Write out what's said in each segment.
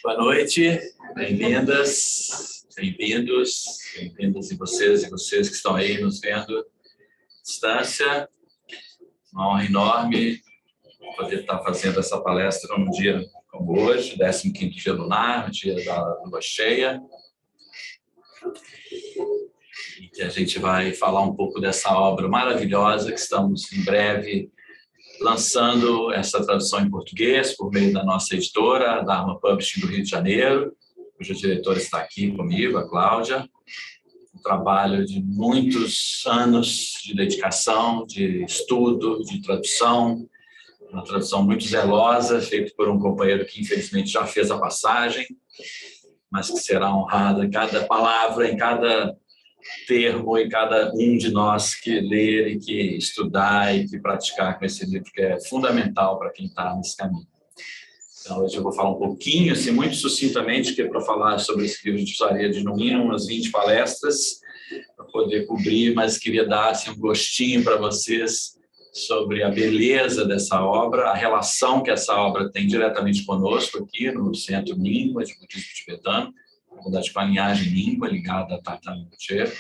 Boa noite, bem-vindas, bem-vindos, bem-vindas e vocês que estão aí nos vendo à distância. Uma honra enorme poder estar fazendo essa palestra num dia como hoje, 15º dia lunar, dia da lua cheia. E que a gente vai falar um pouco dessa obra maravilhosa que estamos em breve lançando essa tradução em português por meio da nossa editora, a Dharma Publishing do Rio de Janeiro, cuja diretora está aqui comigo, a Cláudia. Um trabalho de muitos anos de dedicação, de estudo, de tradução, uma tradução muito zelosa, feita por um companheiro que infelizmente já fez a passagem, mas que será honrada em cada palavra, em cada termo, em cada um de nós que ler e que estudar e que praticar com esse livro, que é fundamental para quem está nesse caminho. Então, hoje eu vou falar um pouquinho, assim, muito sucintamente, que para falar sobre esse livro eu precisaria de, no mínimo, umas 20 palestras para poder cobrir, mas queria dar assim, um gostinho para vocês sobre a beleza dessa obra, a relação que essa obra tem diretamente conosco aqui no Centro Nyingma de Budismo Tibetano, na verdade com a linhagem Nyingma ligada a Tata Rinpoche,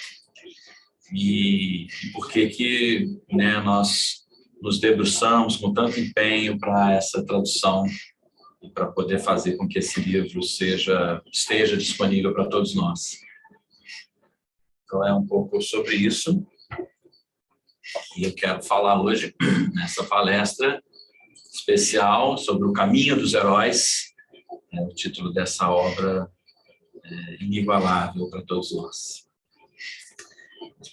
e por que nós nos debruçamos com tanto empenho para essa tradução e para poder fazer com que esse livro esteja disponível para todos nós. Então é um pouco sobre isso e eu quero falar hoje nessa palestra especial sobre o Caminho dos Heróis, o título dessa obra inigualável para todos nós.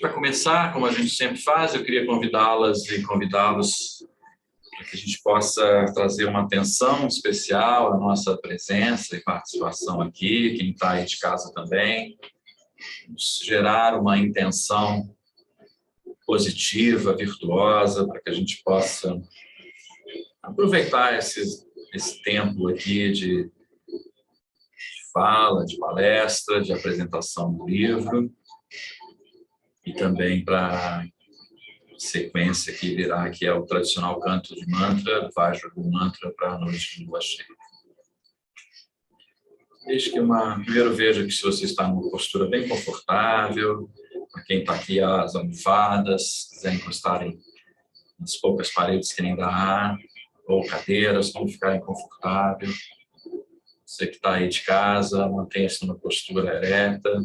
Para começar, como a gente sempre faz, eu queria convidá-las e convidá-los para que a gente possa trazer uma atenção especial à nossa presença e participação aqui, quem está aí de casa também, gerar uma intenção positiva, virtuosa, para que a gente possa aproveitar esse tempo aqui de fala, de palestra, de apresentação do livro, e também para a sequência que virá, que é o tradicional canto de mantra, Vajra do mantra para a noite de lua cheia. Primeiro veja que se você está numa postura bem confortável, para quem está aqui as almofadas, quiser encostarem nas poucas paredes que ainda há, ou cadeiras, como ficarem confortável. Você que está aí de casa, mantenha-se numa postura ereta,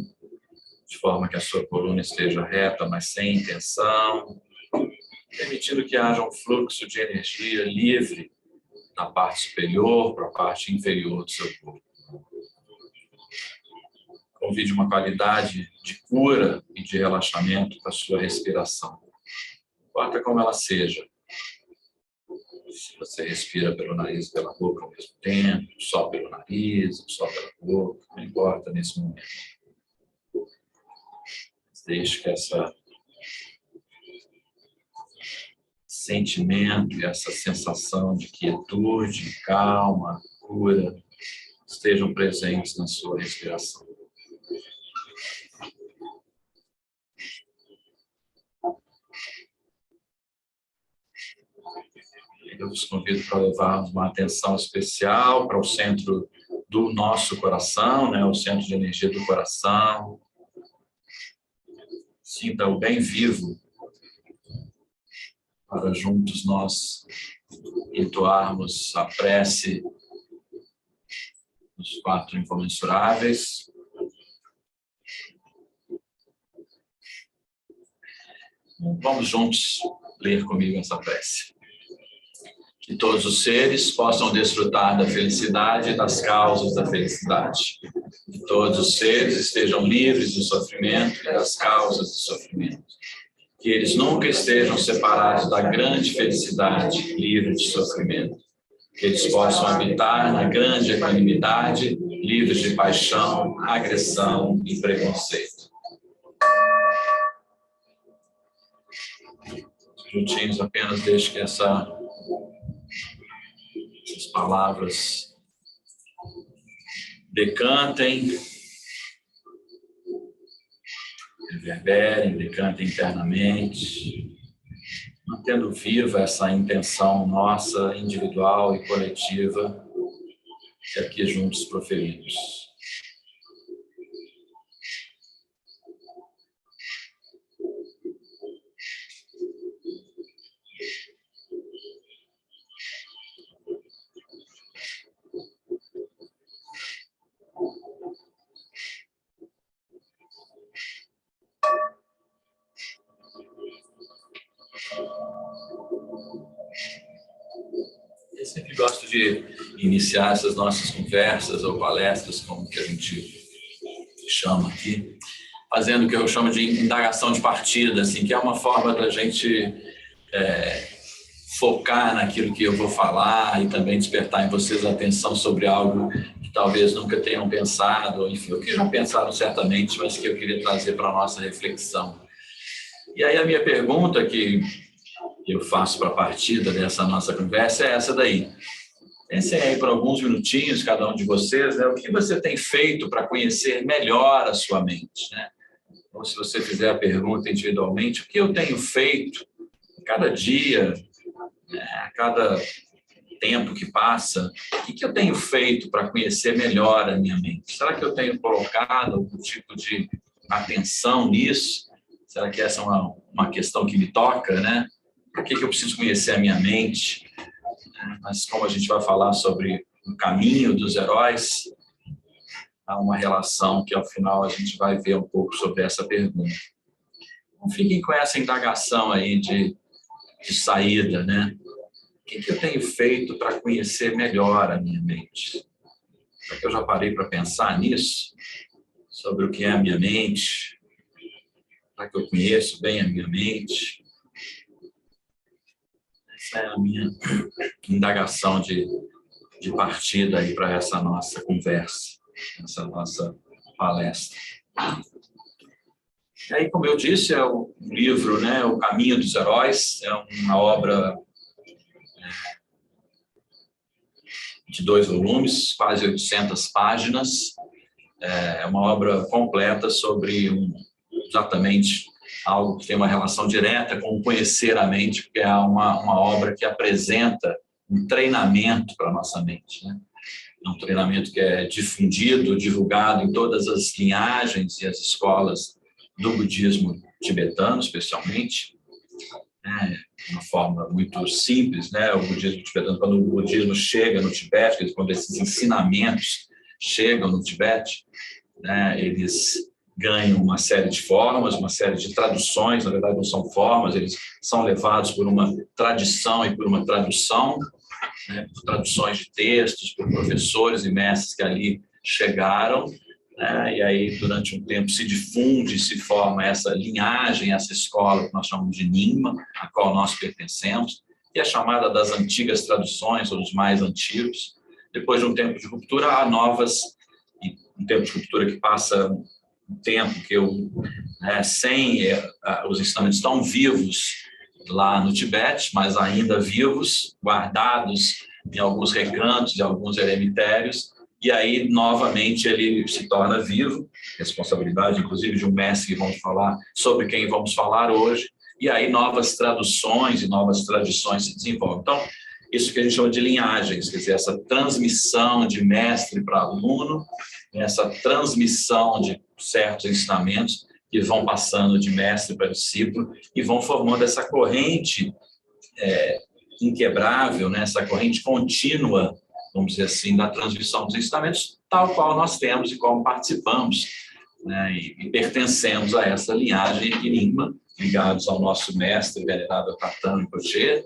de forma que a sua coluna esteja reta, mas sem tensão, permitindo que haja um fluxo de energia livre da parte superior para a parte inferior do seu corpo. Convide uma qualidade de cura e de relaxamento para a sua respiração. Não importa como ela seja. Se você respira pelo nariz e pela boca ao mesmo tempo, só pelo nariz, só pela boca, não importa nesse momento. Deixe que esse sentimento e essa sensação de quietude, calma, cura, estejam presentes na sua respiração. Eu vos convido para levar uma atenção especial para o centro do nosso coração, o centro de energia do coração. Sinta-o bem vivo, para juntos nós entoarmos a prece dos 4 incomensuráveis. Vamos juntos ler comigo essa prece. Que todos os seres possam desfrutar da felicidade e das causas da felicidade. Que todos os seres estejam livres do sofrimento e das causas do sofrimento. Que eles nunca estejam separados da grande felicidade, livre de sofrimento. Que eles possam habitar na grande equanimidade, livres de paixão, agressão e preconceito. Juntinhos, apenas deixe que essas palavras decantem, reverberem, decantem internamente. mantendo viva essa intenção nossa, individual e coletiva, que aqui juntos proferimos. Eu sempre gosto de iniciar essas nossas conversas ou palestras, como que a gente chama aqui, fazendo o que eu chamo de indagação de partida, assim, que é uma forma da gente focar naquilo que eu vou falar e também despertar em vocês a atenção sobre algo que talvez nunca tenham pensado, enfim, ou que já pensaram certamente, mas que eu queria trazer para a nossa reflexão. E aí a minha pergunta que eu faço para a partida dessa nossa conversa é essa daí. Pensem aí por alguns minutinhos, cada um de vocês, né? O que você tem feito para conhecer melhor a sua mente, né? Ou se você fizer a pergunta individualmente, o que eu tenho feito cada dia, né, a cada tempo que passa, o que eu tenho feito para conhecer melhor a minha mente? Será que eu tenho colocado algum tipo de atenção nisso? Será que essa é uma questão que me toca, né? Por que eu preciso conhecer a minha mente? Mas como a gente vai falar sobre o caminho dos heróis, há uma relação que, ao final, a gente vai ver um pouco sobre essa pergunta. Então, fiquem com essa indagação aí de saída, né? O que eu tenho feito para conhecer melhor a minha mente? Será que eu já parei para pensar nisso? Sobre o que é a minha mente? Será que eu conheço bem a minha mente? Essa é a minha indagação de partida aí para essa nossa conversa, essa nossa palestra. E aí, como eu disse, é um livro, né, O Caminho dos Heróis, é uma obra de 2 volumes, quase 800 páginas, é uma obra completa sobre exatamente algo que tem uma relação direta com o conhecer a mente, porque é uma obra que apresenta um treinamento para a nossa mente, né? É um treinamento que é difundido, divulgado em todas as linhagens e as escolas do budismo tibetano, especialmente, né? De uma forma muito simples, né? O budismo tibetano, quando o budismo chega no Tibete, quando esses ensinamentos chegam no Tibete, né? Eles ganham uma série de formas, uma série de traduções, na verdade não são formas, eles são levados por uma tradição e por uma tradução, né, por traduções de textos, por professores e mestres que ali chegaram, né, e aí durante um tempo se difunde, se forma essa linhagem, essa escola que nós chamamos de Nyingma, a qual nós pertencemos, que é chamada das antigas traduções, ou dos mais antigos. Depois de um tempo de ruptura, há novas, e um tempo de ruptura que passa um tempo que os ensinamentos estão vivos lá no Tibete, mas ainda vivos, guardados em alguns recantos, em alguns eremitérios, e aí novamente ele se torna vivo, responsabilidade inclusive de um mestre que vamos falar, sobre quem vamos falar hoje, e aí novas traduções e novas tradições se desenvolvem. Então, isso que a gente chama de linhagens, quer dizer, essa transmissão de mestre para aluno, essa transmissão de certos ensinamentos que vão passando de mestre para discípulo e vão formando essa corrente inquebrável, né? Essa corrente contínua, vamos dizer assim, da transmissão dos ensinamentos, tal qual nós temos e como participamos, né? E pertencemos a essa linhagem Nyingma, ligados ao nosso mestre, venerável Tratan Rinpoche.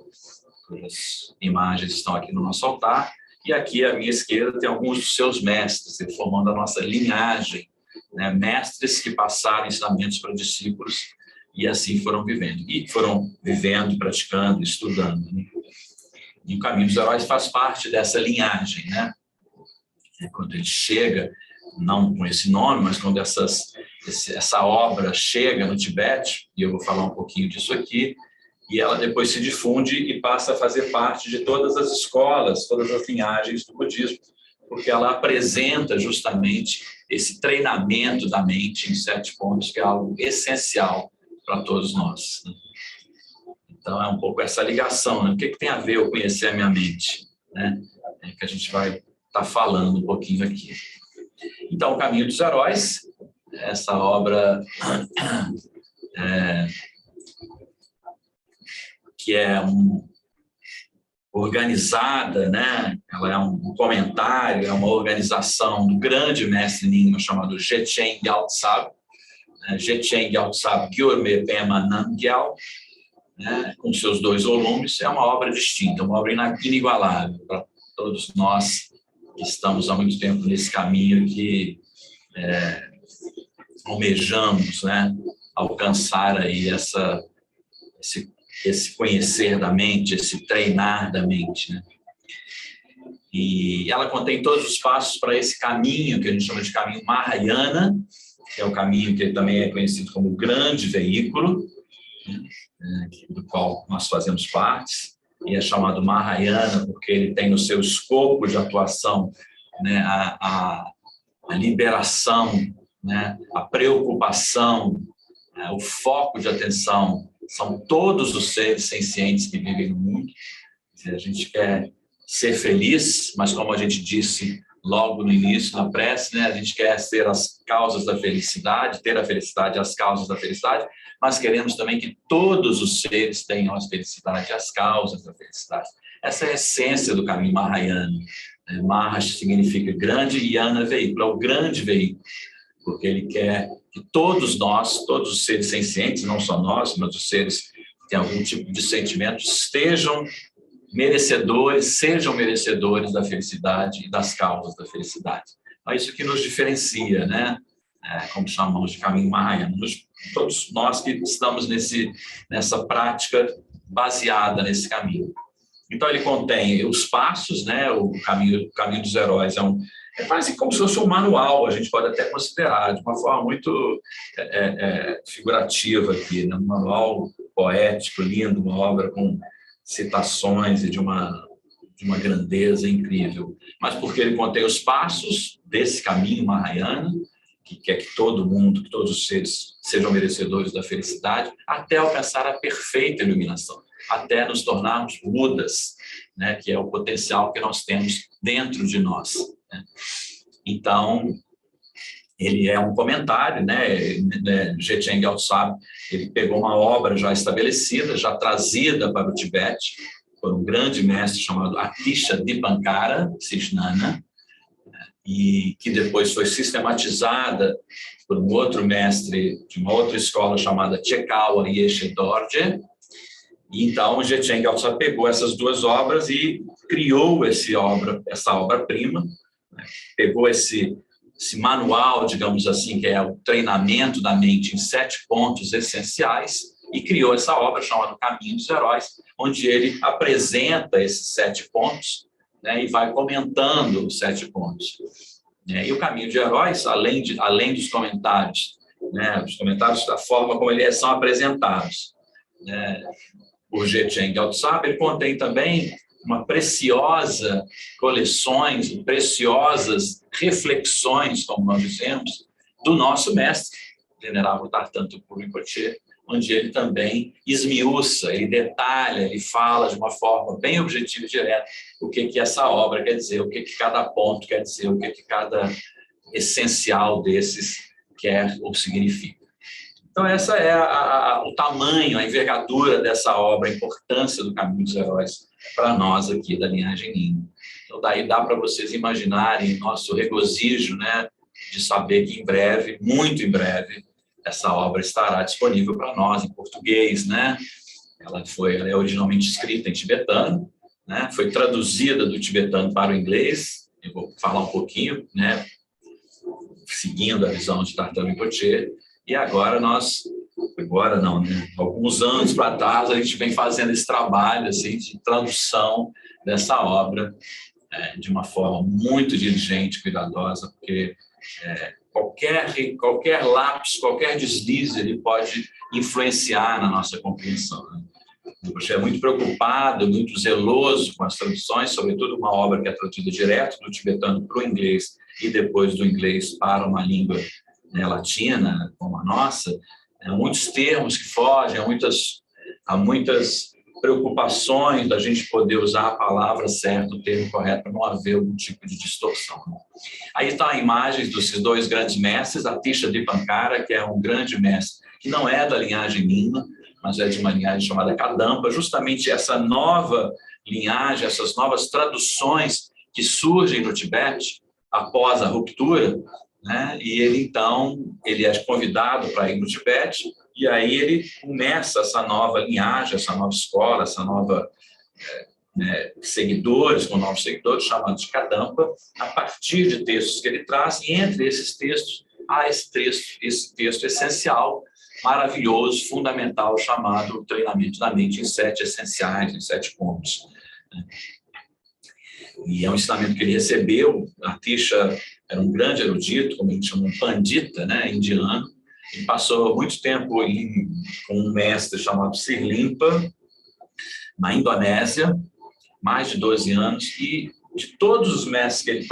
As imagens estão aqui no nosso altar, e aqui à minha esquerda tem alguns dos seus mestres, formando a nossa linhagem, né? Mestres que passaram ensinamentos para discípulos e assim foram vivendo, praticando, estudando, né? E o Caminho dos Heróis faz parte dessa linhagem, né? Quando ele chega, não com esse nome, mas quando essa obra chega no Tibete, e eu vou falar um pouquinho disso aqui, e ela depois se difunde e passa a fazer parte de todas as escolas, todas as linhagens do budismo, porque ela apresenta justamente esse treinamento da mente em 7 pontos, que é algo essencial para todos nós. Então, é um pouco essa ligação, né? O que tem a ver eu conhecer a minha mente, né? É que a gente vai estar falando um pouquinho aqui. Então, O Caminho dos Heróis, essa obra que é organizada, né? Ela é um comentário, é uma organização do grande mestre Nyingma chamado Jetchen Gyaltsab, Jetchen Gyaltsab Gyurme Pema Namgyal, né? Com seus 2 volumes. É uma obra distinta, uma obra inigualável para todos nós que estamos há muito tempo nesse caminho, que almejamos, né? Alcançar aí esse conhecer da mente, esse treinar da mente, né? E ela contém todos os passos para esse caminho que a gente chama de caminho Mahayana, que é o caminho que também é conhecido como o grande veículo, né, do qual nós fazemos parte, e é chamado Mahayana porque ele tem no seu escopo de atuação, né, a liberação, né, a preocupação, o foco de atenção são todos os seres sencientes que vivem no mundo. A gente quer ser feliz, mas como a gente disse logo no início, na prece, né, a gente quer ser as causas da felicidade, ter a felicidade, as causas da felicidade, mas queremos também que todos os seres tenham a felicidade, as causas da felicidade. Essa é a essência do caminho Mahayana. Maha significa grande e Yana veículo, é o grande veículo, porque ele quer que todos nós, todos os seres sencientes, não só nós, mas os seres que têm algum tipo de sentimento, sejam merecedores da felicidade e das causas da felicidade. É isso que nos diferencia, né? Como chamamos de caminho Mahayana. Todos nós que estamos nessa prática baseada nesse caminho. Então, ele contém os passos, né? O caminho dos heróis é quase como se fosse um manual, a gente pode até considerar, de uma forma muito figurativa aqui, né? Um manual poético, lindo, uma obra com citações e de uma grandeza incrível. Mas porque ele contém os passos desse caminho Mahayana, que quer que todo mundo, que todos os seres sejam merecedores da felicidade, até alcançar a perfeita iluminação, até nos tornarmos Budas, né, que é o potencial que nós temos dentro de nós, né? Então, ele é um comentário, né? Jetchen Gyaltsab, ele pegou uma obra já estabelecida, já trazida para o Tibete, por um grande mestre chamado Atisha Dipankara Sishnana, e que depois foi sistematizada por um outro mestre de uma outra escola chamada Chekawa Yeshe Dorje. Então, Jetchen Gyaltsab pegou essas 2 obras e criou essa obra-prima, né? Pegou esse manual, digamos assim, que é o treinamento da mente em 7 pontos essenciais, e criou essa obra chamada Caminho dos Heróis, onde ele apresenta esses 7 pontos, né, e vai comentando os 7 pontos. E o Caminho de Heróis, além dos comentários, né, os comentários da forma como eles são apresentados, né, por Jetchen Gyaltsab, ele contém também uma preciosa coleções, preciosas reflexões, como nós dizemos, do nosso mestre, Venerável Tartan Tupul Rinpoche, onde ele também esmiuça, ele detalha, ele fala de uma forma bem objetiva e direta o que essa obra quer dizer, o que cada ponto quer dizer, o que cada essencial desses quer ou significa. Então, essa é o tamanho, a envergadura dessa obra, a importância do Caminho dos Heróis para nós aqui da linhagem Nyingma. Então, daí dá para vocês imaginarem nosso regozijo, né, de saber que em breve, muito em breve, essa obra estará disponível para nós em português, né? Ela é originalmente escrita em tibetano, né? Foi traduzida do tibetano para o inglês. Eu vou falar um pouquinho, né, seguindo a visão de Tartan Rinpoche. E agora não, né? Alguns anos para trás, a gente vem fazendo esse trabalho assim, de tradução dessa obra de uma forma muito diligente, cuidadosa, porque qualquer lápis, qualquer deslize, ele pode influenciar na nossa compreensão, né? Rinpoche é muito preocupado, muito zeloso com as traduções, sobretudo uma obra que é traduzida direto do tibetano para o inglês e depois do inglês para uma língua, né, latina, como a nossa. Muitos termos que fogem, há muitas preocupações da gente poder usar a palavra certa, o termo correto, para não haver algum tipo de distorção. Aí estão imagens desses dois grandes mestres, Atisha Dipankara, que é um grande mestre, que não é da linhagem Nina, mas é de uma linhagem chamada Kadampa, justamente essa nova linhagem, essas novas traduções que surgem no Tibete após a ruptura, né? E ele é convidado para ir no Tibete, e aí ele começa essa nova linhagem, essa nova escola, essa nova seguidores, com novos seguidores, chamados de Kadampa, a partir de textos que ele traz, e entre esses textos há esse texto essencial, maravilhoso, fundamental, chamado Treinamento da Mente em 7 essenciais, em 7 pontos. E é um ensinamento que ele recebeu. Atisha era um grande erudito, como a gente chama, um pandita, né, indiano. Ele passou muito tempo com um mestre chamado Sirlimpa, na Indonésia, mais de 12 anos, e de todos os mestres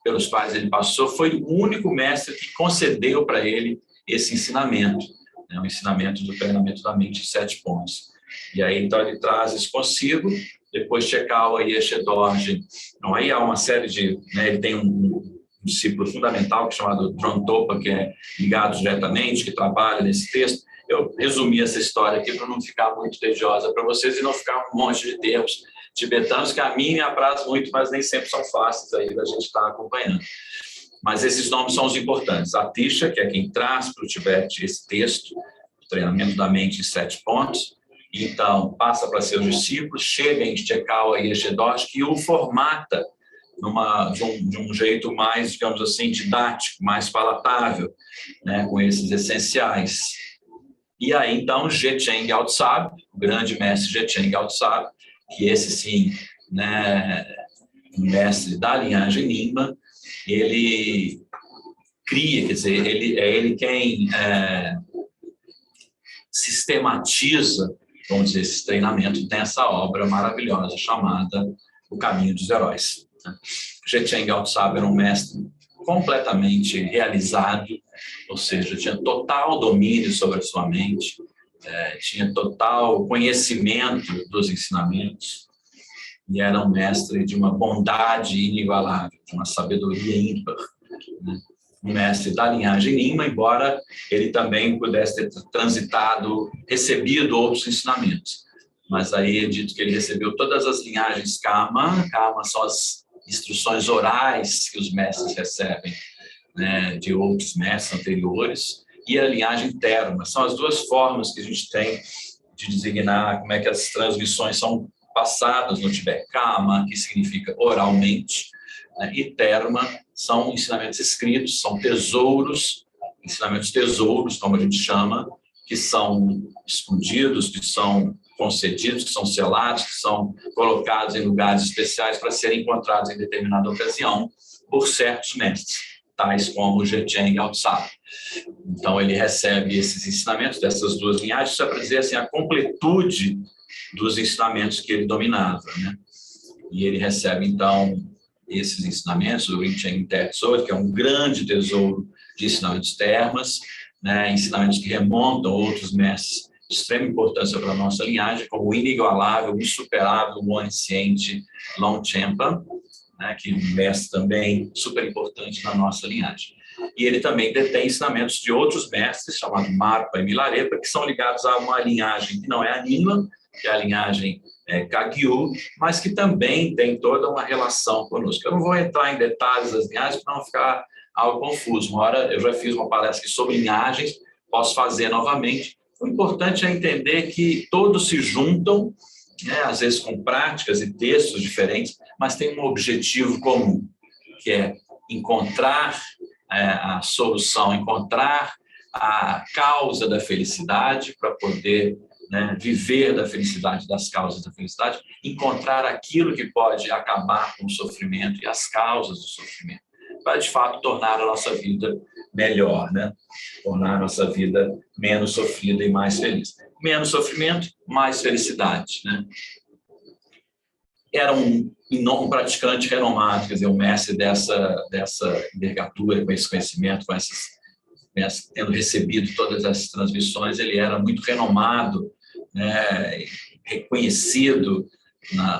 pelos quais ele passou, foi o único mestre que concedeu para ele esse ensinamento, né, o ensinamento do treinamento da mente em 7 pontos. E aí, então, ele traz isso consigo. Depois, Chekawa e Eshedorje. Então, aí há uma série de... né, ele tem um discípulo fundamental, que é chamado Drontopa, que é ligado diretamente, que trabalha nesse texto. Eu resumi essa história aqui para não ficar muito tediosa para vocês e não ficar um monte de termos tibetanos que a mim me apraz muito, mas nem sempre são fáceis aí da gente estar acompanhando. Mas esses nomes são os importantes. Atisha, que é quem traz para o Tibete esse texto, o treinamento da mente em 7 pontos, então passa para seus discípulos, chega em Chekawa e Eshedorje, que o formata de um jeito mais, digamos assim, didático, mais palatável, né, com esses essenciais. E aí, então, Dzogchen Gyaltsab, o grande mestre Dzogchen Gyaltsab, que esse sim, né, um mestre da linhagem Nyingma, ele cria, quer dizer, ele quem sistematiza, vamos dizer, esse treinamento nessa obra maravilhosa chamada O Caminho dos Heróis. Dzogchen Gyaltsab era um mestre completamente realizado, ou seja, tinha total domínio sobre a sua mente, tinha total conhecimento dos ensinamentos, e era um mestre de uma bondade inigualável, de uma sabedoria ímpar, né? Um mestre da linhagem Nyingma, embora ele também pudesse ter recebido outros ensinamentos. Mas aí é dito que ele recebeu todas as linhagens Karma. Karma são as instruções orais que os mestres recebem, né, de outros mestres anteriores, e a linhagem Terma. São as duas formas que a gente tem de designar como é que as transmissões são passadas no Tibete. Karma, que significa oralmente, né, e Terma são ensinamentos escritos, são tesouros, ensinamentos tesouros, como a gente chama, que são escondidos, que são concedidos, que são selados, que são colocados em lugares especiais para serem encontrados em determinada ocasião por certos mestres, tais como Dzogchen Gyaltsab. Então, ele recebe esses ensinamentos dessas duas linhagens, só para dizer assim, a completude dos ensinamentos que ele dominava, né? E ele recebe, então, esses ensinamentos, o Rinchen Terzor, que é um grande tesouro de ensinamentos termas, né? Ensinamentos que remontam a outros mestres de extrema importância para a nossa linhagem, como o inigualável, insuperável, o onisciente Longchenpa, né, que é um mestre também super importante na nossa linhagem. E ele também detém ensinamentos de outros mestres, chamados Marpa e Milarepa, que são ligados a uma linhagem que não é a Nyingma, que é a linhagem Kagyu, mas que também tem toda uma relação conosco. Eu não vou entrar em detalhes das linhagens para não ficar algo confuso. Uma hora eu já fiz uma palestra sobre linhagens, posso fazer novamente. O importante é entender que todos se juntam, né, às vezes com práticas e textos diferentes, mas tem um objetivo comum, que é encontrar a solução, encontrar a causa da felicidade para poder, né, viver da felicidade, das causas da felicidade, encontrar aquilo que pode acabar com o sofrimento e as causas do sofrimento, para, de fato, tornar a nossa vida melhor, né? Tornar a nossa vida menos sofrida e mais feliz. Menos sofrimento, mais felicidade, né? Era um praticante renomado, quer dizer, um mestre dessa envergadura, com esse conhecimento, com essas, tendo recebido todas essas transmissões, ele era muito renomado né, reconhecido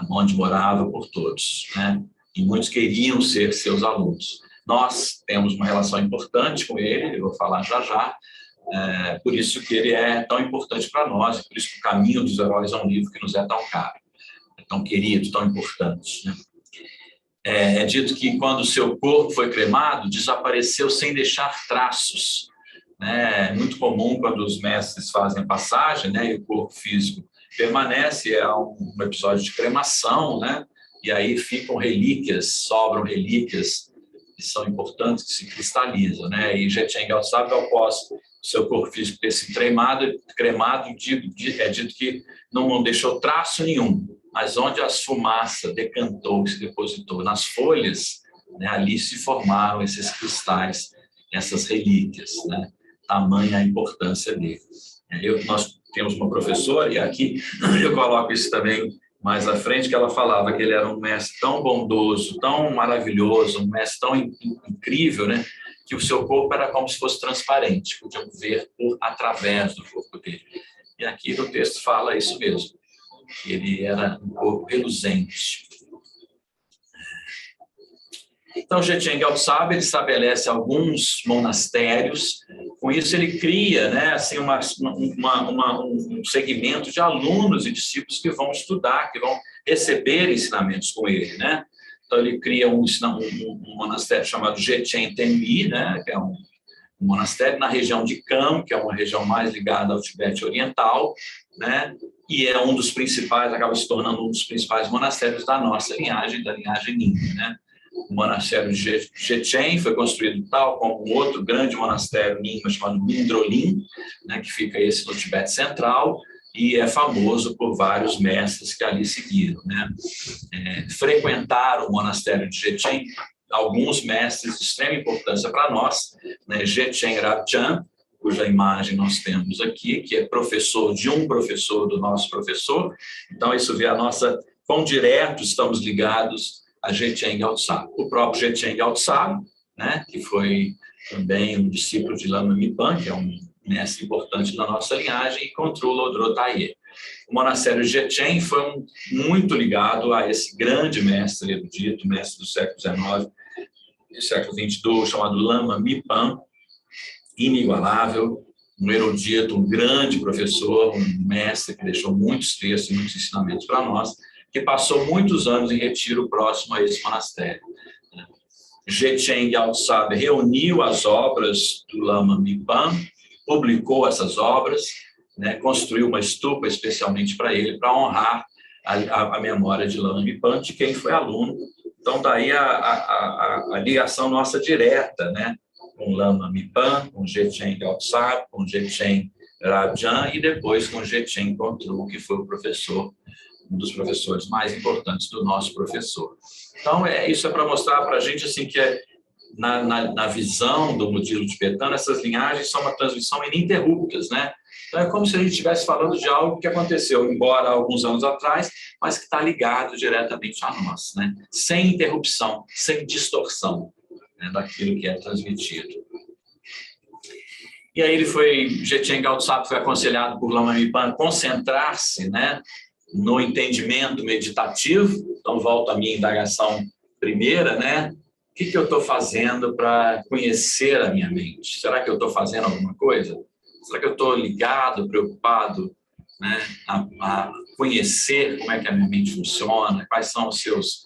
onde morava por todos, né? E muitos queriam ser seus alunos. Nós temos uma relação importante com ele, eu vou falar já já, por isso que ele é tão importante para nós, por isso que O Caminho dos Heróis é um livro que nos é tão caro, é tão querido, tão importante, né? É dito que quando o seu corpo foi cremado, desapareceu sem deixar traços, né? É muito comum quando os mestres fazem passagem, né, e o corpo físico permanece, é um episódio de cremação, né? E aí ficam relíquias, sobram relíquias que são importantes, que se cristalizam, né? E Jetchen Gyaltsab, após o seu corpo físico ter se cremado, é dito que não deixou traço nenhum, mas onde a fumaça decantou, se depositou nas folhas, né, ali se formaram esses cristais, essas relíquias, né? Tamanha a importância dele. Nós temos uma professora, e aqui eu coloco isso também mais à frente, que ela falava que ele era um mestre tão bondoso, tão maravilhoso, um mestre tão incrível, né, que o seu corpo era como se fosse transparente, podiam ver através do corpo dele. E aqui no texto fala isso mesmo, que ele era um corpo reluzente. Então, Jetchen Gyaltsab, ele estabelece alguns monastérios. Com isso, ele cria, né, assim, um segmento de alunos e discípulos que vão estudar, que vão receber ensinamentos com ele, né? Então, ele cria um monastério chamado Jetchen Tenmi, né, que é um monastério na região de Kham, que é uma região mais ligada ao Tibete Oriental, né? E é um dos principais, acaba se tornando um dos principais monastérios da nossa linhagem, da linhagem Nyingma, né? O monastério de Jetchen foi construído tal como um outro grande monastério Nyingma chamado Mindrolin, né, que fica esse no Tibete Central, e é famoso por vários mestres que ali seguiram, né? Frequentaram o monastério de Jetchen alguns mestres de extrema importância para nós, né? Jetchen Rabjan, cuja imagem nós temos aqui, que é professor de um professor do nosso professor. Então, isso vê a nossa, quão direto estamos ligados a Jetchen Gyaltsab. O próprio Jetchen Gyaltsab, né, que foi também um discípulo de Lama Mipan, que é um mestre importante da nossa linhagem, e Kontrul Lodro Tayé. O monastério Jetchen foi muito ligado a esse grande mestre erudito, mestre do século XIX e século XXII, chamado Lama Mipan, inigualável, um erudito, um grande professor, um mestre que deixou muitos textos, muitos ensinamentos para nós, que passou muitos anos em retiro próximo a esse monastério. Jetchen Gyaltsab reuniu as obras do Lama Mipan, publicou essas obras, né, construiu uma estupa especialmente para ele, para honrar a memória de Lama Mipan, de quem foi aluno. Então, daí a ligação nossa direta, né, com Lama Mipan, com Jetchen Gyaltsab, com Jetchen Rabjan e depois com Jetchen Kontrul, que foi o professor, um dos professores mais importantes do nosso professor. Então, isso é para mostrar para a gente assim, que na visão do modelo tibetano, essas linhagens são uma transmissão ininterruptas, né? Então, é como se a gente estivesse falando de algo que aconteceu, embora há alguns anos atrás, mas que está ligado diretamente a nós, né? Sem interrupção, sem distorção, né, daquilo que é transmitido. E aí Jetchen Gyaltsab foi aconselhado por Lama Mipan a concentrar-se, né, no entendimento meditativo. Então, volto à minha indagação primeira, né? O que eu estou fazendo para conhecer a minha mente? Será que eu estou fazendo alguma coisa? Será que eu estou ligado, preocupado, né, a conhecer como é que a minha mente funciona? Quais são os seus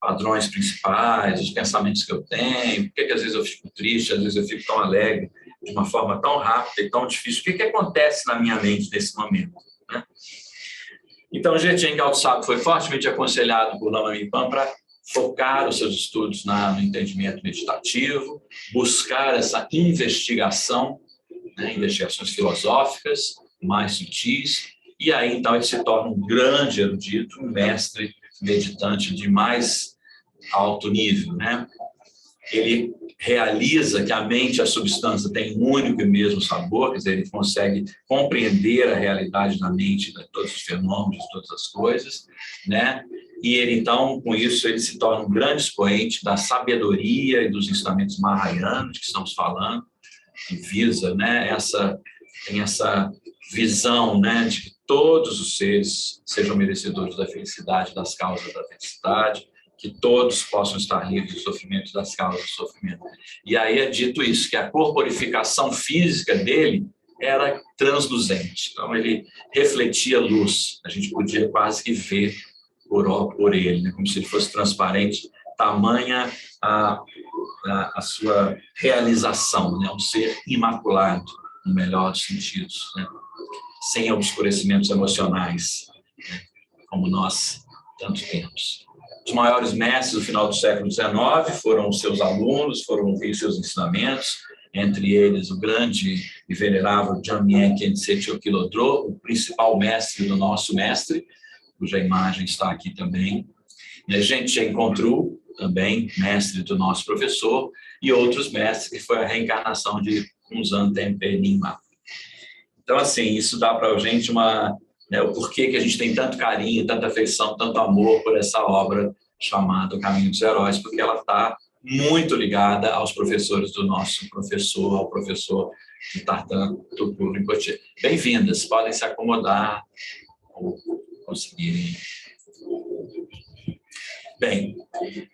padrões principais, os pensamentos que eu tenho? Por que às vezes eu fico triste, às vezes eu fico tão alegre, de uma forma tão rápida e tão difícil? O que acontece na minha mente nesse momento, né? Então, Jetchen Gyaltsab foi fortemente aconselhado por Lama Mipan para focar os seus estudos no entendimento meditativo, buscar essa investigação, né, investigações filosóficas mais sutis, e aí, então, ele se torna um grande erudito, um mestre meditante de mais alto nível, né? Ele realiza que a mente e a substância têm um único e mesmo sabor, quer dizer, ele consegue compreender a realidade da mente, de todos os fenômenos, de todas as coisas, né? E ele, então, com isso, ele se torna um grande expoente da sabedoria e dos ensinamentos mahayanos que estamos falando, que visa, né, essa tem essa visão, né, de que todos os seres sejam merecedores da felicidade, das causas da felicidade, que todos possam estar livres do sofrimento, das causas do sofrimento. E aí é dito isso, que a corporificação física dele era transluzente, então ele refletia luz, a gente podia quase que ver por ele, né? Como se ele fosse transparente, tamanha a sua realização, né? Um ser imaculado, no melhor dos sentidos, né? Sem obscurecimentos emocionais, né? Como nós tanto temos. Os maiores mestres do final do século XIX foram os seus alunos, foram ouvir seus ensinamentos, entre eles o grande e venerável Jamyang Khyentse Chokyi-Lodro, o principal mestre do nosso mestre, cuja imagem está aqui também. A gente já encontrou também mestre do nosso professor e outros mestres, que foi a reencarnação de Kunzan Tempe Nyingma. Então, assim, isso dá para a gente o porquê que a gente tem tanto carinho, tanta afeição, tanto amor por essa obra chamada O Caminho dos Heróis, porque ela está muito ligada aos professores do nosso professor, ao professor de Tartan Tupur Rinpoche. Bem-vindas, podem se acomodar ou conseguirem. Bem,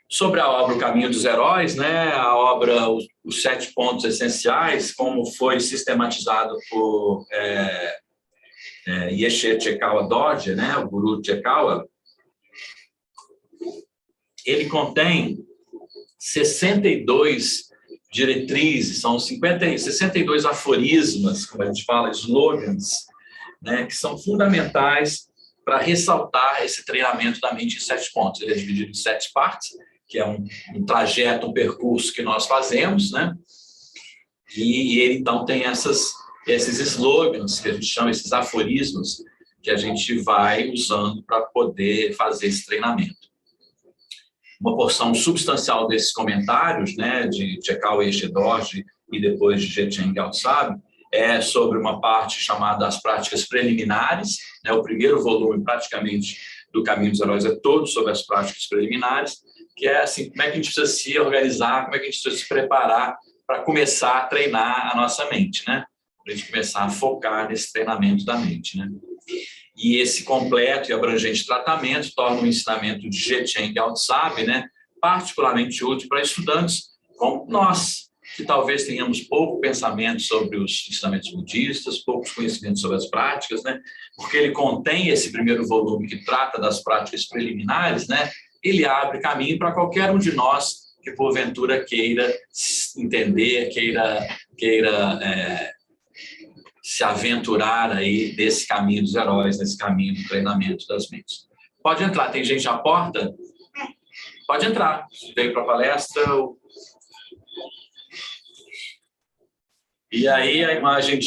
sobre a obra O Caminho dos Heróis, né, a obra Os 7 Pontos Essenciais, como foi sistematizado por Yeshe Chekawa Dorje, né, o Guru Chekawa, ele contém 62 diretrizes, são 62 aforismas, como a gente fala, slogans, né, que são fundamentais para ressaltar esse treinamento da mente em 7 pontos. Ele é dividido em 7 partes, que é um trajeto, um percurso que nós fazemos, né? E ele, então, tem esses slogans, que a gente chama, esses aforismos, que a gente vai usando para poder fazer esse treinamento. Uma porção substancial desses comentários, né, de Chekawa Yeshe Dorje e depois de Jetchen Gyaltsab, é sobre uma parte chamada As Práticas Preliminares, né? O primeiro volume, praticamente, do Caminho dos Heróis é todo sobre as práticas preliminares, que é assim, como é que a gente precisa se organizar, como é que a gente precisa se preparar para começar a treinar a nossa mente, né? Para a gente começar a focar nesse treinamento da mente, né? E esse completo e abrangente tratamento torna o ensinamento de Jetchen Gyaltsab, né, particularmente útil para estudantes como nós, que talvez tenhamos pouco pensamento sobre os ensinamentos budistas, poucos conhecimentos sobre as práticas, né? Porque ele contém esse primeiro volume que trata das práticas preliminares, né? Ele abre caminho para qualquer um de nós que porventura queira entender, queira se aventurar aí desse caminho dos heróis, desse caminho do treinamento das mentes. Pode entrar, tem gente à porta? Pode entrar. Veio para a palestra. E aí a imagem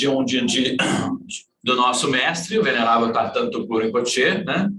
do nosso mestre, o venerável Tartan Tupur Rinpoche, né?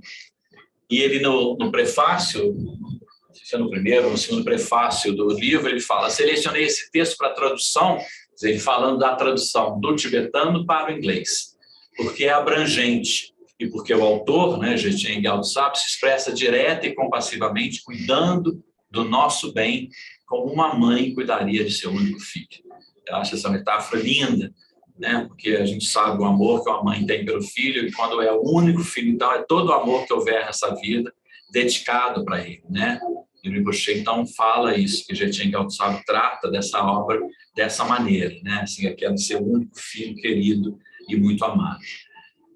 E ele no prefácio, não sei se é no primeiro ou no segundo prefácio do livro, ele fala: selecionei esse texto para tradução, ele falando da tradução do tibetano para o inglês, porque é abrangente e porque o autor, né, Jetchen Gyaltsab, se expressa direta e compassivamente, cuidando do nosso bem, como uma mãe cuidaria de seu único filho. Eu acho essa metáfora linda, né? Porque a gente sabe o amor que uma mãe tem pelo filho, e quando é o único filho, então é todo o amor que houver nessa vida dedicado para ele, né? E o Rinpoche, então, fala isso, que Jetchen Gyaltsab trata dessa obra dessa maneira, né? Assim, aquele seu único filho querido e muito amado.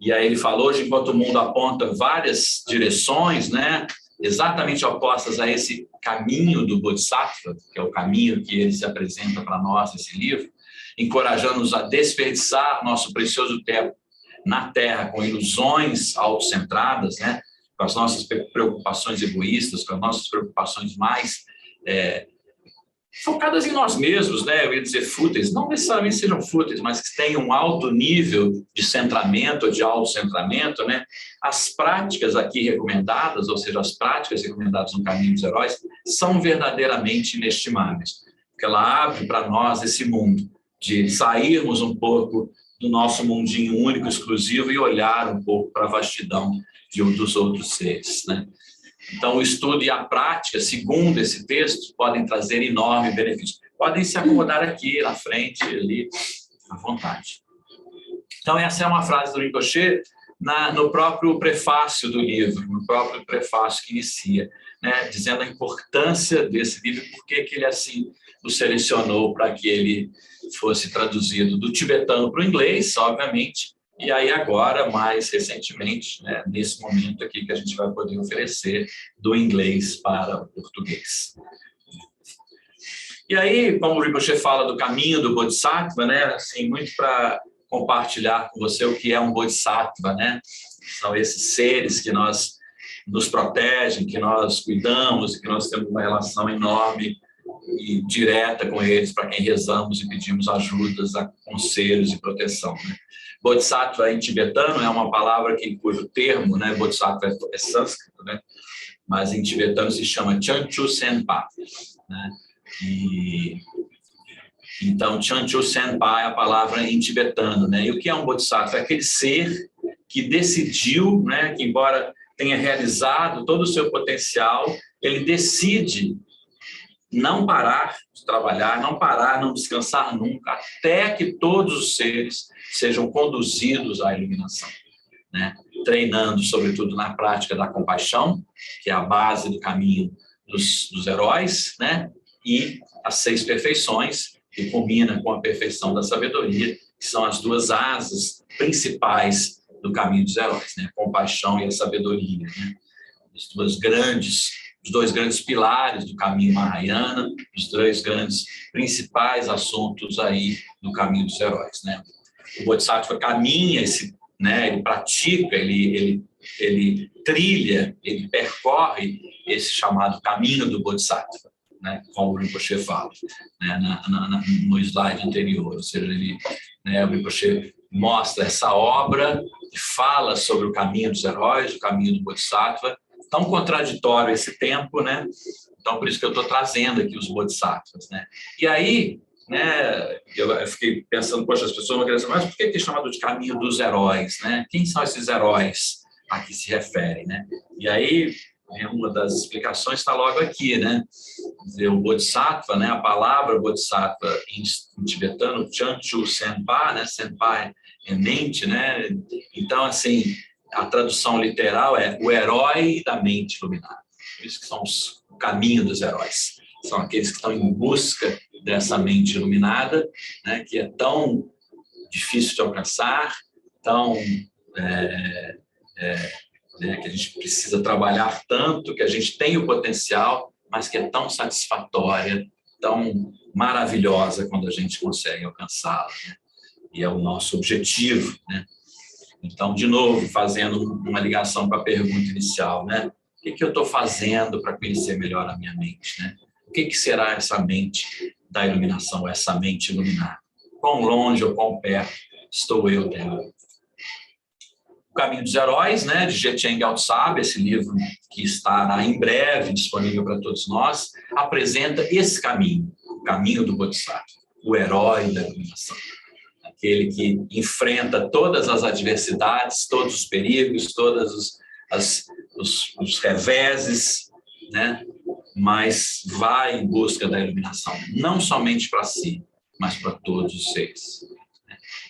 E aí ele falou, hoje, enquanto o mundo aponta várias direções, né, exatamente opostas a esse caminho do Bodhisattva, que é o caminho que ele se apresenta para nós nesse livro, encorajando-nos a desperdiçar nosso precioso tempo na Terra com ilusões autocentradas, né, com as nossas preocupações egoístas, com as nossas preocupações mais focadas em nós mesmos, né? Eu ia dizer fúteis, não necessariamente sejam fúteis, mas que tenham um alto nível de centramento, de autocentramento, né? As práticas aqui recomendadas, ou seja, as práticas recomendadas no Caminho dos Heróis, são verdadeiramente inestimáveis, porque ela abre para nós esse mundo de sairmos um pouco do nosso mundinho único, exclusivo, e olhar um pouco para a vastidão dos outros seres, né? Então, o estudo e a prática, segundo esse texto, podem trazer enorme benefício. Podem se acomodar aqui, na frente, ali, à vontade. Então, essa é uma frase do Rinpoche no próprio prefácio do livro, no próprio prefácio que inicia, né, dizendo a importância desse livro, por que ele assim o selecionou para que ele fosse traduzido do tibetano para o inglês, obviamente, e aí agora, mais recentemente, né, nesse momento aqui que a gente vai poder oferecer do inglês para o português. E aí, como o Rinpoche fala do caminho do Bodhisattva, né, assim, muito para compartilhar com você o que é um Bodhisattva, né? São esses seres que nos protegem, que nós cuidamos, que nós temos uma relação enorme e direta com eles, para quem rezamos e pedimos ajudas, conselhos e proteção, né? Bodhisattva em tibetano é uma palavra cujo termo, né, Bodhisattva é sânscrito, né? Mas em tibetano se chama Chanchu Senpa, né? Então, Chanchu Senpa é a palavra em tibetano, né? E o que é um Bodhisattva? É aquele ser que decidiu, né, que embora tenha realizado todo o seu potencial, ele decide não parar de trabalhar, não parar, não descansar nunca, até que todos os seres sejam conduzidos à iluminação, né? Treinando, sobretudo, na prática da compaixão, que é a base do caminho dos heróis, né? E as 6 perfeições, que culmina com a perfeição da sabedoria, que são as 2 asas principais do caminho dos heróis, né? A compaixão e a sabedoria, né? Os 2 grandes pilares do caminho Mahayana, os 2 grandes principais assuntos aí do caminho dos heróis, né? O Bodhisattva caminha né? Ele pratica, ele trilha, ele percorre esse chamado caminho do Bodhisattva, né, como o Rinpoche fala, né, no slide anterior, ou seja, né, o Rinpoche mostra essa obra que fala sobre o caminho dos heróis, o caminho do Bodhisattva, tão contraditório esse tempo, né? Então, por isso que eu estou trazendo aqui os Bodhisattvas, né? E aí, né, eu fiquei pensando, poxa, as pessoas vão querer saber, mas por que é chamado de caminho dos heróis, né? Quem são esses heróis a que se referem, né? E aí, uma das explicações está logo aqui, né? O Bodhisattva, né? A palavra Bodhisattva em tibetano, Chanchu Senpa, né? Senpa é mente, né? Então, assim, a tradução literal é o herói da mente iluminada. Por isso que são o caminho dos heróis. São aqueles que estão em busca dessa mente iluminada, né? Que é tão difícil de alcançar, tão né, que a gente precisa trabalhar tanto, que a gente tem o potencial, mas que é tão satisfatória, tão maravilhosa quando a gente consegue alcançá-la, né? E é o nosso objetivo, né? Então, de novo, fazendo uma ligação com a pergunta inicial, né? O que eu estou fazendo para conhecer melhor a minha mente, né? O que será essa mente da iluminação, essa mente iluminada? Quão longe ou quão perto estou eu dela? O Caminho dos Heróis, né, de Jetyen Gyaltsab, esse livro que estará em breve disponível para todos nós, apresenta esse caminho, o caminho do Bodhisattva, o herói da iluminação. Aquele que enfrenta todas as adversidades, todos os perigos, todos os reveses, né, mas vai em busca da iluminação, não somente para si, mas para todos os seres.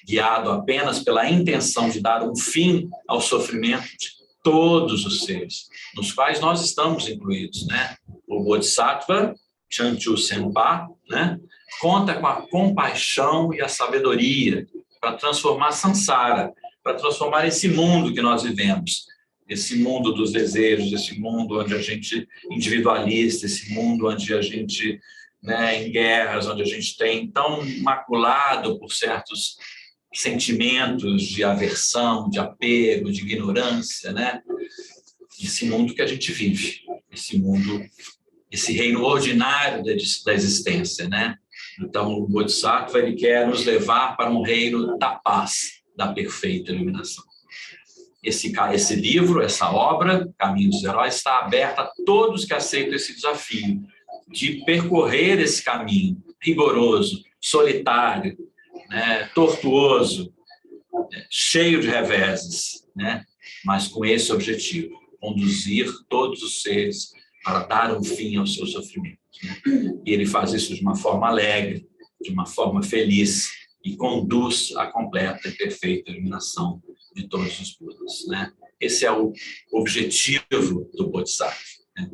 Guiado apenas pela intenção de dar um fim ao sofrimento de todos os seres, nos quais nós estamos incluídos, né? O Bodhisattva, Chanchu Senpa, né, conta com a compaixão e a sabedoria para transformar a samsara, para transformar esse mundo que nós vivemos, esse mundo dos desejos, esse mundo onde a gente individualista, esse mundo onde a gente, né, em guerras, onde a gente tem tão maculado por certos sentimentos de aversão, de apego, de ignorância, né? Esse mundo que a gente vive, esse mundo, esse reino ordinário da existência, né? Então, o Bodhisattva, ele quer nos levar para um reino da paz, da perfeita iluminação. Esse livro, essa obra, Caminho dos Heróis, está aberta a todos que aceitam esse desafio de percorrer esse caminho rigoroso, solitário, né, tortuoso, cheio de reveses, né, mas com esse objetivo, conduzir todos os seres para dar um fim ao seu sofrimento, né? E ele faz isso de uma forma alegre, de uma forma feliz, e conduz à completa e perfeita iluminação de todos os Budas, né? Esse é o objetivo do Bodhisattva, né?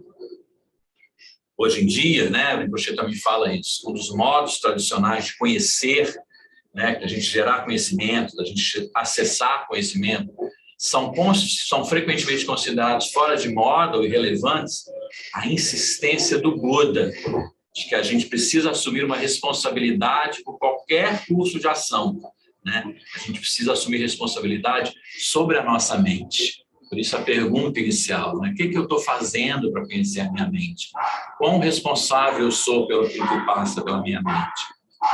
Hoje em dia, né, o Rinpoche também fala isso, um dos modos tradicionais de conhecer, né, da gente gerar conhecimento, da gente acessar conhecimento, são frequentemente considerados fora de moda ou irrelevantes a insistência do Buda, de que a gente precisa assumir uma responsabilidade por qualquer curso de ação, né? A gente precisa assumir responsabilidade sobre a nossa mente. Por isso a pergunta inicial, né? O que eu estou fazendo para conhecer a minha mente? Quão responsável eu sou pelo que passa pela minha mente,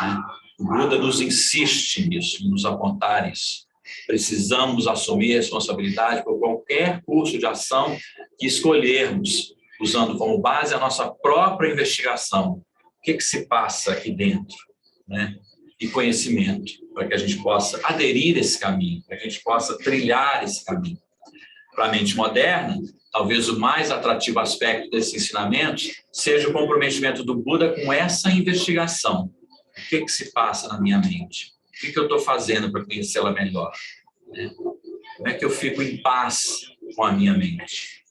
né? O Buda nos insiste nisso, nos apontar isso. Precisamos assumir responsabilidade por qualquer curso de ação que escolhermos, usando como base a nossa própria investigação. O que se passa aqui dentro, né? E conhecimento, para que a gente possa aderir a esse caminho, para que a gente possa trilhar esse caminho. Para a mente moderna, talvez o mais atrativo aspecto desses ensinamentos seja o comprometimento do Buda com essa investigação. O que se passa na minha mente? O que eu estou fazendo para conhecê-la melhor? Como é que eu fico em paz com a minha mente?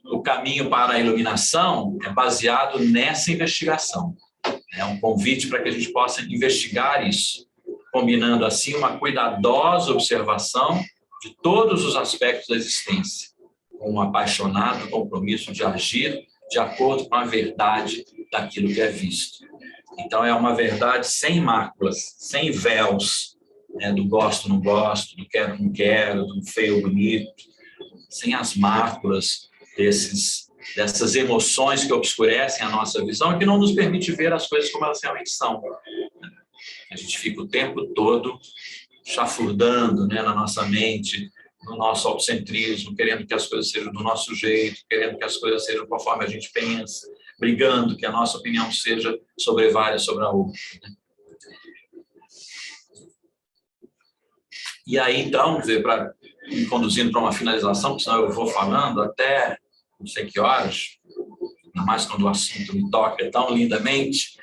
O caminho para a iluminação é baseado nessa investigação. É um convite para que a gente possa investigar isso, combinando assim uma cuidadosa observação de todos os aspectos da existência, com um apaixonado compromisso de agir de acordo com a verdade daquilo que é visto. Então, é uma verdade sem máculas, sem véus, né, do gosto, não gosto, do quero, não quero, do feio, bonito, sem as máculas dessas emoções que obscurecem a nossa visão e que não nos permite ver as coisas como elas realmente são. A gente fica o tempo todo chafurdando, né, na nossa mente, no nosso autocentrismo, querendo que as coisas sejam do nosso jeito, querendo que as coisas sejam conforme a gente pensa, brigando que a nossa opinião seja sobrevalha sobre a outra. E aí, então, me conduzindo para uma finalização, porque senão eu vou falando até não sei que horas, ainda mais quando o assunto me toca tão lindamente,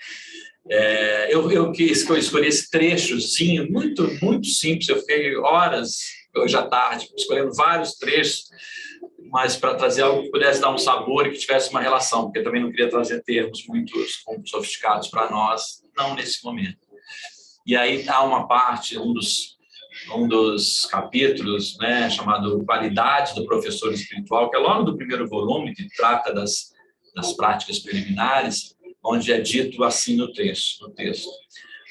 eu escolhi esse trechozinho muito, muito simples. Eu fiquei horas, hoje à tarde, escolhendo vários trechos, mas para trazer algo que pudesse dar um sabor e que tivesse uma relação, porque eu também não queria trazer termos muito sofisticados para nós, não nesse momento. E aí há uma parte, um dos capítulos, né, chamado Qualidades do Professor Espiritual, que é logo do primeiro volume, que trata das práticas preliminares, onde é dito assim no texto.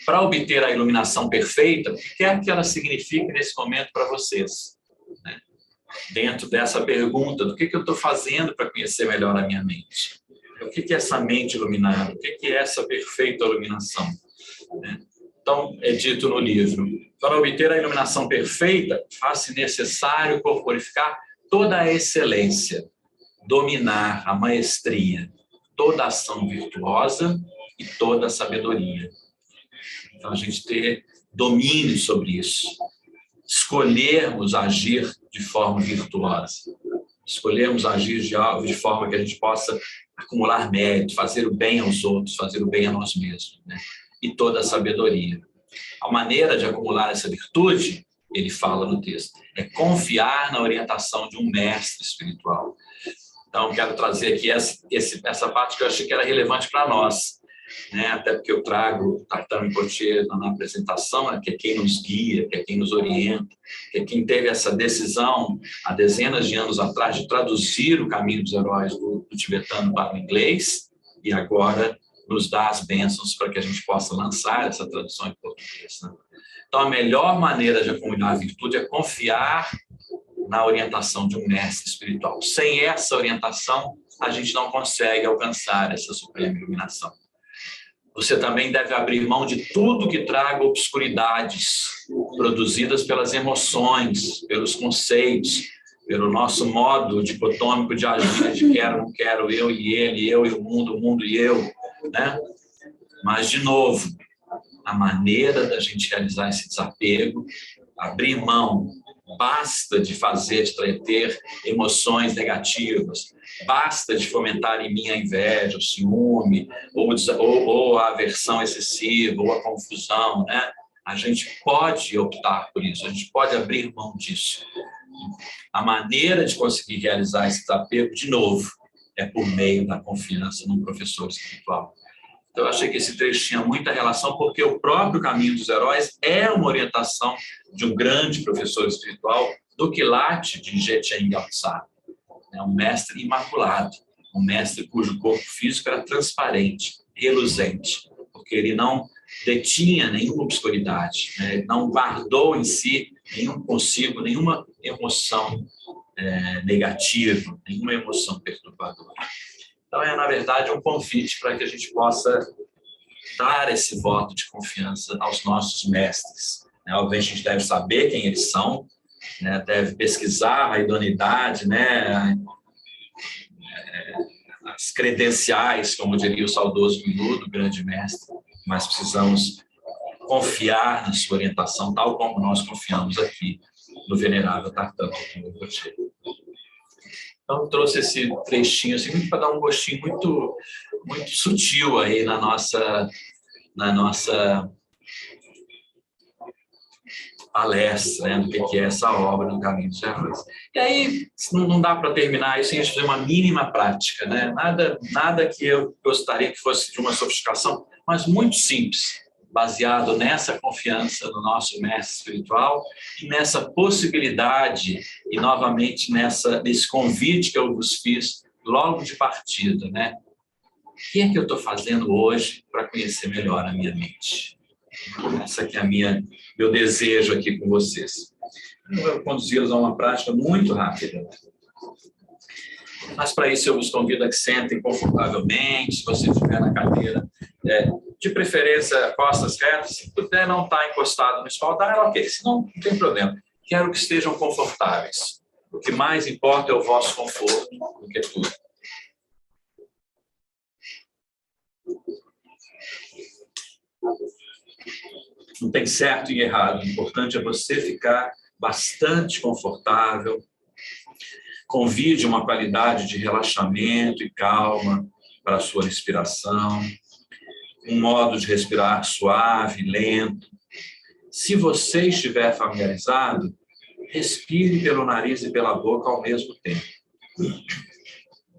Para obter a iluminação perfeita, o que quer que ela signifique nesse momento para vocês, né? Dentro dessa pergunta, do que eu estou fazendo para conhecer melhor a minha mente? O que é essa mente iluminada? O que é essa perfeita iluminação, né? Então, é dito no livro, para obter a iluminação perfeita, faz-se necessário corporificar toda a excelência, dominar a maestria, toda a ação virtuosa e toda a sabedoria. Então, a gente ter domínio sobre isso, escolhermos agir de forma virtuosa, escolhermos agir de forma que a gente possa acumular mérito, fazer o bem aos outros, fazer o bem a nós mesmos, né? E toda a sabedoria. A maneira de acumular essa virtude, ele fala no texto, é confiar na orientação de um mestre espiritual. Então, quero trazer aqui essa parte que eu achei que era relevante para nós, né? Até porque eu trago o Tartan Rinpoche na apresentação, né? Que é quem nos guia, que é quem nos orienta, que é quem teve essa decisão há dezenas de anos atrás de traduzir o Caminho dos Heróis do tibetano para o inglês e agora nos dá as bênçãos para que a gente possa lançar essa tradução em português, né? Então, a melhor maneira de acumular a virtude é confiar na orientação de um mestre espiritual. Sem essa orientação, a gente não consegue alcançar essa suprema iluminação. Você também deve abrir mão de tudo que traga obscuridades produzidas pelas emoções, pelos conceitos, pelo nosso modo dicotômico de agir, de quero, não quero, eu e ele, eu e o mundo e eu, né? Mas, de novo, a maneira da gente realizar esse desapego, abrir mão, basta de ter emoções negativas, basta de fomentar em mim a inveja, o ciúme, ou a aversão excessiva, ou a confusão, né? A gente pode optar por isso, a gente pode abrir mão disso. A maneira de conseguir realizar esse desapego, de novo, é por meio da confiança num professor espiritual. Então, eu achei que esse trecho tinha muita relação, porque o próprio Caminho dos Heróis é uma orientação de um grande professor espiritual, do Quilate de Jetchen Gyaltsab, um mestre imaculado, um mestre cujo corpo físico era transparente, reluzente, porque ele não detinha nenhuma obscuridade, né? Ele não guardou em si nenhuma emoção negativa, nenhuma emoção perturbadora. Então, na verdade, um convite para que a gente possa dar esse voto de confiança aos nossos mestres. Obviamente, a gente deve saber quem eles são, deve pesquisar a idoneidade, as credenciais, como diria o saudoso Miludo, grande mestre, mas precisamos confiar na sua orientação, tal como nós confiamos aqui no venerável Tartão. Então, trouxe esse trechinho assim, para dar um gostinho muito, muito sutil aí na nossa palestra, do que é essa obra no Caminho dos Heróis. E aí, não dá para terminar isso sem a gente fazer uma mínima prática, nada que eu gostaria que fosse de uma sofisticação, mas muito simples, baseado nessa confiança no nosso mestre espiritual e nessa possibilidade, e novamente nesse convite que eu vos fiz logo de partida, O que é que eu estou fazendo hoje para conhecer melhor a minha mente? Essa aqui é meu desejo aqui com vocês. Eu vou conduzi-los a uma prática muito rápida. Mas, para isso, eu vos convido a que sentem confortavelmente, se você estiver na cadeira, de preferência, costas retas. Se puder não estar encostado no espaldar, ok, senão não tem problema. Quero que estejam confortáveis. O que mais importa é o vosso conforto do que tudo. Não tem certo e errado. O importante é você ficar bastante confortável. Convide uma qualidade de relaxamento e calma para a sua respiração. Um modo de respirar suave, lento. Se você estiver familiarizado, respire pelo nariz e pela boca ao mesmo tempo.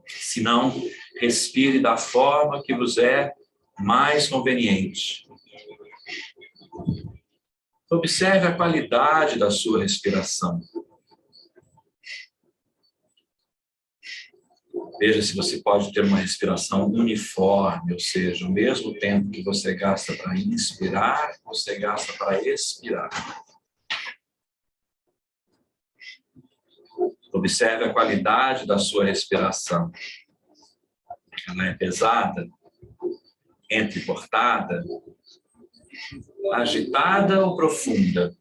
Se não, respire da forma que vos é mais conveniente. Observe a qualidade da sua respiração. Veja se você pode ter uma respiração uniforme, ou seja, o mesmo tempo que você gasta para inspirar, você gasta para expirar. Observe a qualidade da sua respiração. Ela é pesada, entrecortada, agitada ou profunda?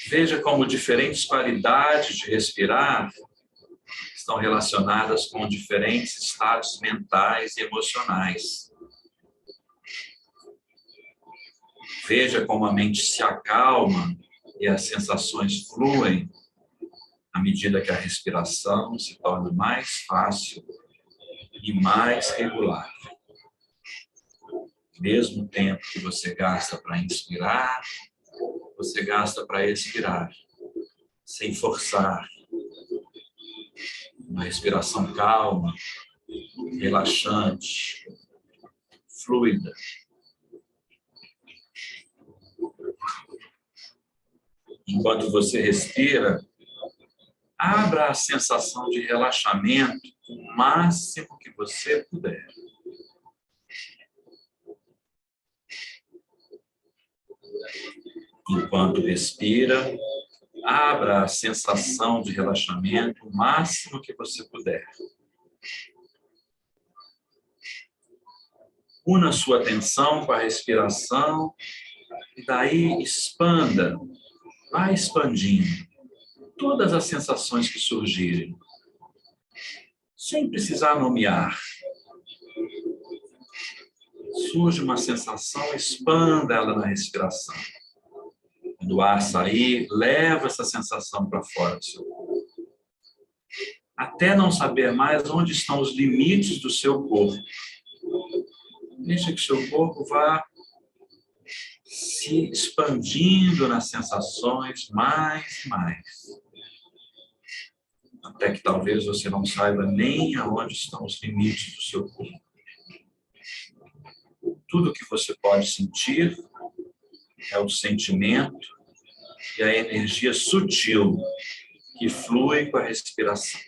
Veja como diferentes qualidades de respirar estão relacionadas com diferentes estados mentais e emocionais. Veja como a mente se acalma e as sensações fluem à medida que a respiração se torna mais fácil e mais regular. Mesmo tempo que você gasta para inspirar, você gasta para expirar, sem forçar. Uma respiração calma, relaxante, fluida. Enquanto você respira, abra a sensação de relaxamento o máximo que você puder. Enquanto respira, abra a sensação de relaxamento o máximo que você puder. Una sua atenção com a respiração e daí expanda, vai expandindo todas as sensações que surgirem, sem precisar nomear. Surge uma sensação, expanda ela na respiração. Quando o ar sair, leva essa sensação para fora do seu corpo. até não saber mais onde estão os limites do seu corpo. Deixa que seu corpo vá se expandindo nas sensações mais e mais. Até que talvez você não saiba nem aonde estão os limites do seu corpo. Tudo que você pode sentir é o sentimento e a energia sutil que flui com a respiração.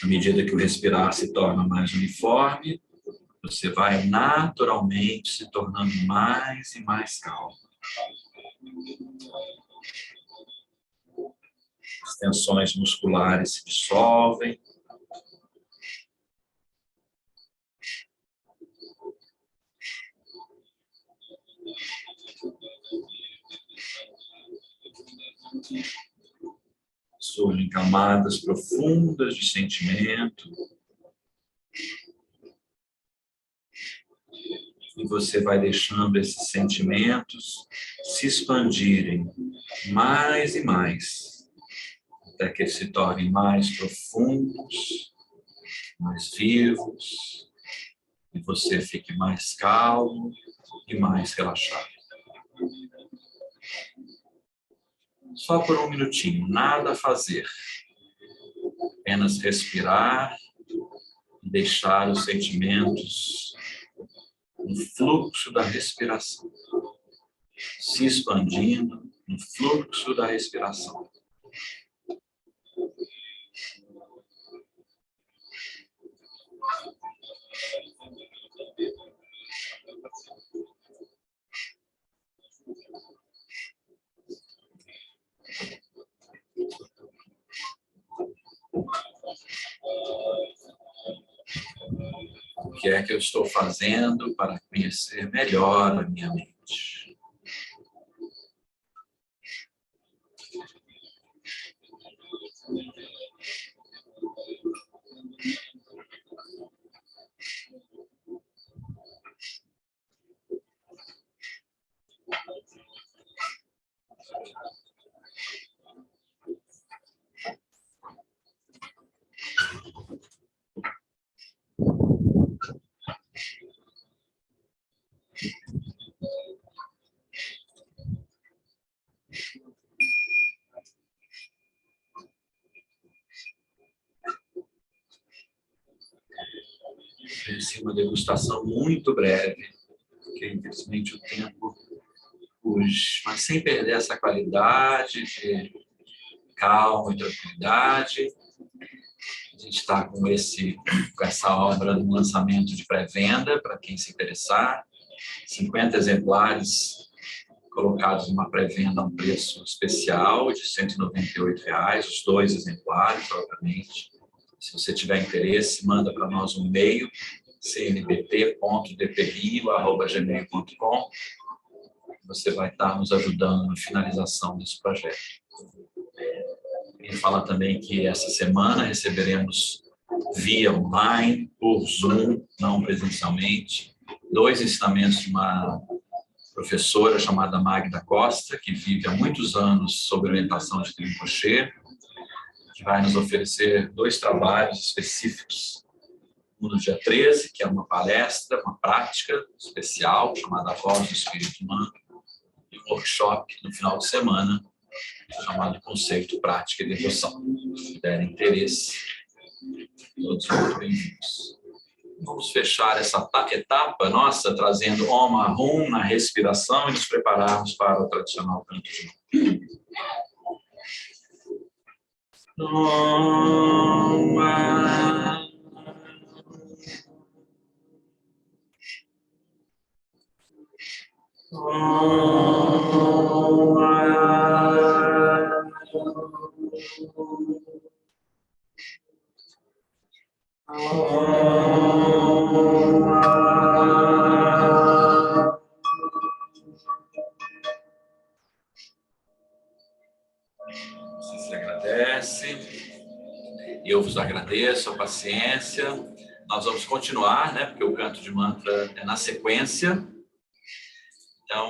À medida que o respirar se torna mais uniforme, você vai naturalmente se tornando mais e mais calmo. As tensões musculares se dissolvem. Surgem camadas profundas de sentimento. E você vai deixando esses sentimentos se expandirem mais e mais, até que eles se tornem mais profundos, mais vivos, e você fique mais calmo e mais relaxado. Só por um minutinho, nada a fazer. Apenas respirar e deixar os sentimentos no fluxo da respiração, se expandindo no fluxo da respiração. O que é que eu estou fazendo para conhecer melhor a minha mente? Essa é uma degustação muito breve, porque infelizmente o tempo urge, mas sem perder essa qualidade de calma e tranquilidade. A gente está com essa obra no lançamento de pré-venda, para quem se interessar. 50 exemplares colocados numa pré-venda a um preço especial de R$ 198, os 2 exemplares, obviamente. Se você tiver interesse, manda para nós um e-mail, cnbt.dprio@gmail.com. Você vai estar nos ajudando na finalização desse projeto. Queria falar também que essa semana receberemos via online, por Zoom, não presencialmente, 2 ensinamentos de uma professora chamada Magda Costa, que vive há muitos anos sob orientação de Rinpoche, que vai nos oferecer 2 trabalhos específicos. Um no dia 13, que é uma palestra, uma prática especial, chamada A Voz do Espírito Humano, e um workshop no final de semana, chamado Conceito, Prática e Devoção. Se tiverem interesse, todos muito bem-vindos. Vamos fechar essa etapa nossa, trazendo Om Ahum na respiração e nos prepararmos para o tradicional canto de Om Ahum. Om Você se agradece, eu vos agradeço a paciência. nós vamos continuar, né, porque o canto de mantra é na sequência,